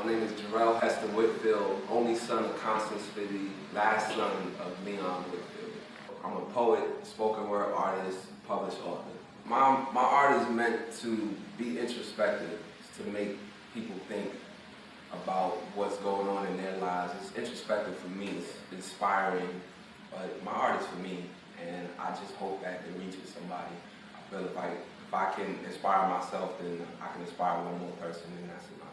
My name is Jarrell Hester Whitfield, only son of Constance Fiddy, last son of Leon Whitfield. I'm a poet, spoken word artist, published author. My art is meant to be introspective, to make people think about what's going on in their lives. It's introspective for me, it's inspiring, but my art is for me, and I just hope that it reaches somebody. I feel if I can inspire myself, then I can inspire one more person, and that's enough.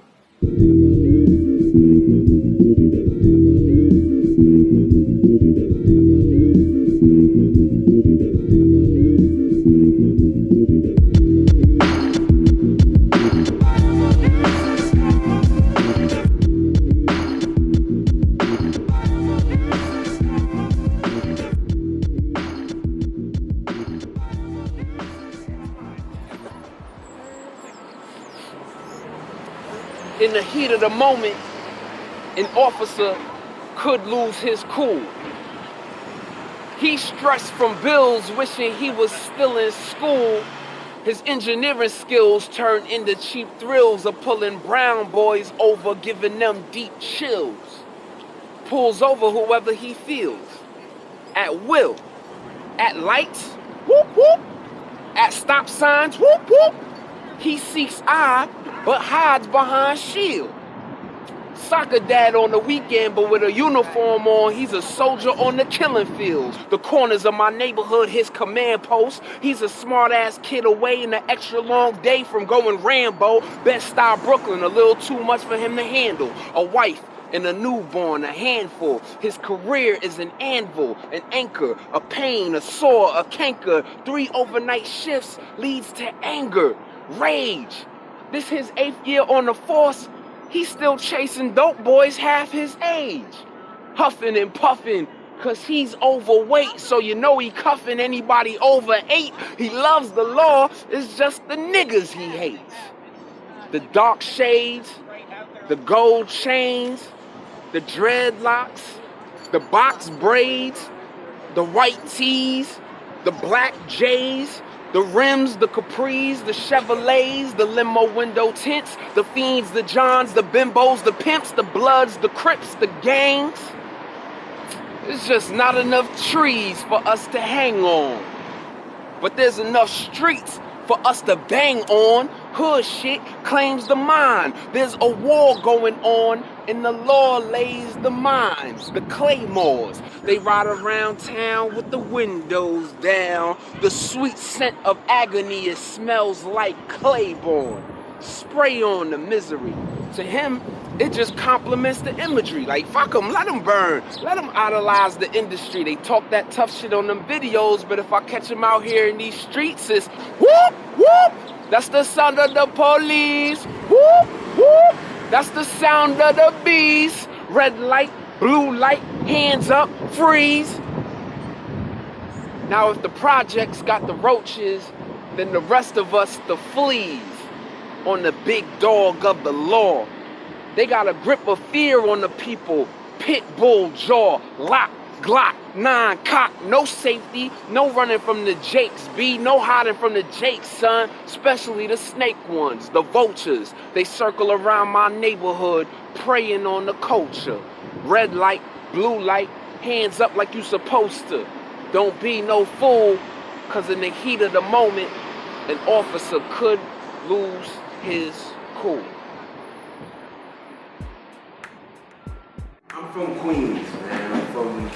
In the heat of the moment, an officer could lose his cool. He stressed from bills, wishing he was still in school. His engineering skills turned into cheap thrills of pulling brown boys over, giving them deep chills. Pulls over whoever he feels, at will. At lights, whoop whoop. At stop signs, whoop whoop. He seeks eye, but hides behind shield. Soccer dad on the weekend, but with a uniform on, he's a soldier on the killing fields. The corners of my neighborhood, his command post. He's a smart-ass kid away in an extra long day from going Rambo. Bed-Stuy, Brooklyn, a little too much for him to handle. A wife and a newborn, a handful. His career is an anvil, an anchor, a pain, a sore, a canker. 3 overnight shifts leads to anger, rage. This his 8th year on the force. He's still chasing dope boys half his age. Huffing and puffing, cause he's overweight. So you know he cuffing anybody over 8. He loves the law, it's just the niggas he hates. The dark shades, the gold chains, the dreadlocks, the box braids, the white tees, the black J's, the rims, the Capris, the Chevrolets, the limo window tints, the fiends, the Johns, the bimbos, the pimps, the bloods, the crips, the gangs. There's just not enough trees for us to hang on. But there's enough streets for us to bang on. Hood shit claims the mind. There's a war going on, and the law lays the mines, the claymores. They ride around town with the windows down. The sweet scent of agony, it smells like Claiborne. Spray on the misery. To him, it just complements the imagery. Like, fuck them, let them burn. Let them idolize the industry. They talk that tough shit on them videos, but if I catch them out here in these streets, it's whoop, whoop. That's the sound of the police. Whoop, whoop. That's the sound of the beast. Red light, blue light, hands up, freeze. Now if the projects got the roaches, then the rest of us the fleas on the big dog of the law. They got a grip of fear on the people. Pit bull jaw, lock, Glock, 9 cock, no safety, no running from the Jakes, B, no hiding from the Jakes, son, especially the snake ones, the vultures. They circle around my neighborhood, preying on the culture. Red light, blue light, hands up like you supposed to. Don't be no fool, cause in the heat of the moment, an officer could lose his cool. I'm from Queens, man. I'm from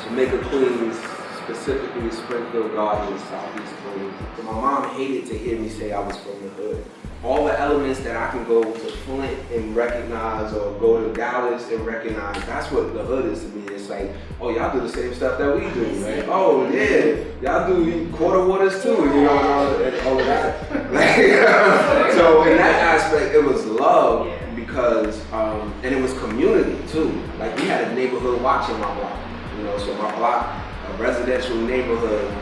Jamaica, Queens, specifically Springfield Gardens, Southeast Queens. So my mom hated to hear me say I was from the hood. All the elements that I can go to Flint and recognize, or go to Dallas and recognize, that's what the hood is to me. It's like, oh, y'all do the same stuff that we do, right? Oh, yeah, y'all do quarter waters too, you know, and all of that. So in that aspect, it was love. Because, and it was community too. Like, we had a neighborhood watch in my block, you know, so my block, a residential neighborhood,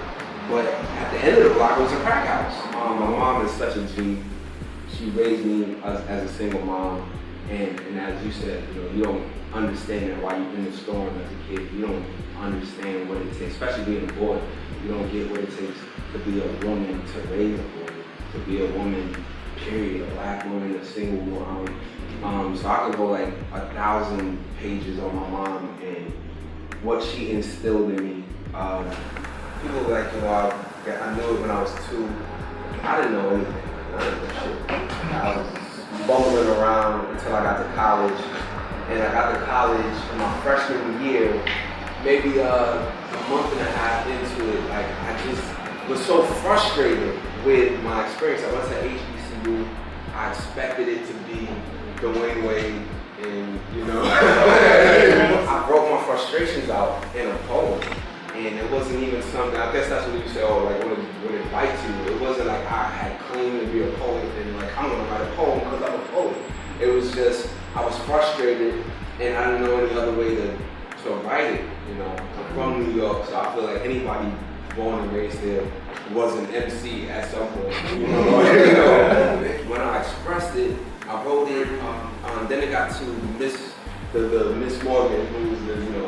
but at the end of the block it was a crack house. My mom is such a G. She raised me as a single mom, and as you said, you know, you don't understand that while you're in the storm as a kid. You don't understand what it takes, especially being a boy. You don't get what it takes to be a woman, to raise a boy, to be a woman, period, a black woman, a single mom. So I could go like 1,000 pages on my mom and what she instilled in me. People like, you know, I knew it when I was 2. I didn't know anything. I didn't know shit. I was bumbling around until I got to college. And I got to college in my freshman year, maybe a month and a half into it. Like, I just was so frustrated with my experience. I went to HBCU. I expected it to be the Wayne Way, and you know, I wrote my frustrations out in a poem. And it wasn't even something, I guess that's when you say, oh, like when it bites you. It wasn't like I had claimed to be a poet and like, I'm gonna write a poem because I'm a poet. It was just, I was frustrated and I didn't know any other way to write it, you know. I'm from New York, so I feel like anybody born and raised there was an MC at some point, you know. When I expressed it, I wrote it, then it got to the Miss Morgan, who was the, you know,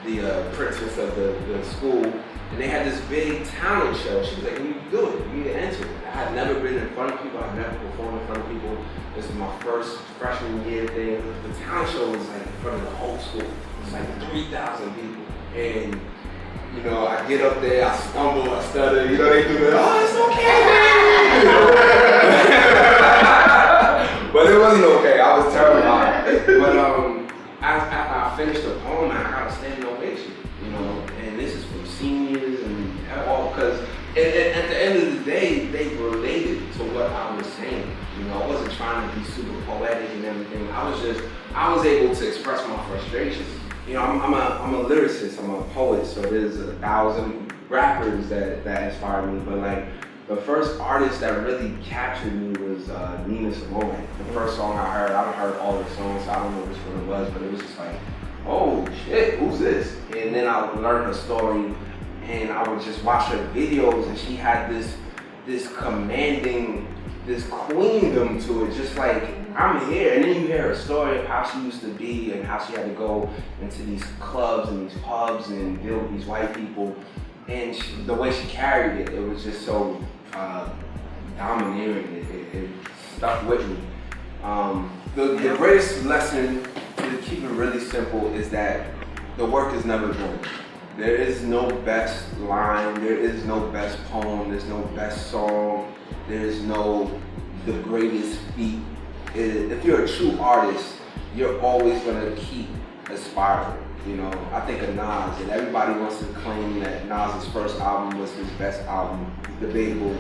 the princess of the school, and they had this big talent show. She was like, you do it, you need to enter it. I had never been in front of people, I had never performed in front of people. This was my first freshman year thing. The talent show was like in front of the whole school. It was like 3,000 people. And you know, I get up there, I stumble, I stutter, you know, they do that, oh, it's okay. But it wasn't okay, I was terrified. But after I finished the poem, I got a standing ovation, you know, and this is from seniors and all, because at the end of the day, they related to what I was saying. You know, I wasn't trying to be super poetic and everything. I was able to express my frustrations. You know, I'm a lyricist, I'm a poet, so there's 1,000 rappers that inspire me, but like, the first artist that really captured me was Nina Simone. The first song I haven't heard all the songs, so I don't know which one it was, but it was just like, oh shit, who's this? And then I would learn her story, and I would just watch her videos, and she had this commanding, this queendom to it, just like, I'm here. And then you hear her story of how she used to be and how she had to go into these clubs and these pubs and deal with these white people. And the way she carried it, it was just so domineering. It stuck with me. The greatest lesson, to keep it really simple, is that the work is never done. There is no best line, there is no best poem, there's no best song, there is no the greatest feat. If you're a true artist, you're always gonna keep aspiring. You know, I think of Nas, and everybody wants to claim that Nas's first album was his best album. Debatable,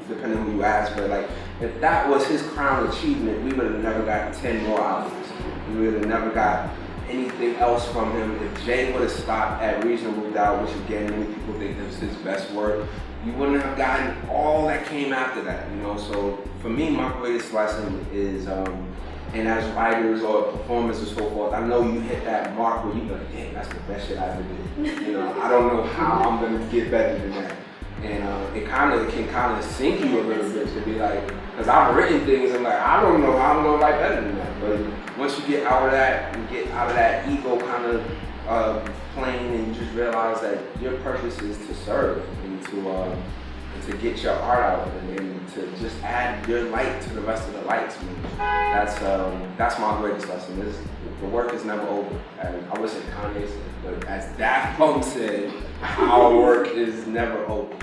depending on who you ask, but like, if that was his crown achievement, we would have never got 10 more albums. We would have never got anything else from him. If Jay would have stopped at Reasonable Doubt, which again, many people think is his best work, you wouldn't have gotten all that came after that, you know? So for me, my greatest lesson is, and as writers or performers and so forth, I know you hit that mark where you're like, damn, that's the best shit I ever did. You know, I don't know how I'm gonna get better than that. And it can kind of sink you a little bit to be like, because I've written things and like, I don't know how I'm gonna write better than that. But once you get out of that and get out of that ego kind of plane, and you just realize that your purpose is to serve and to get your art out and to just add your light to the rest of the lights. That's my greatest lesson. The work is never over. And I wish it Kanye said, but as Daft Punk said, our work is never over.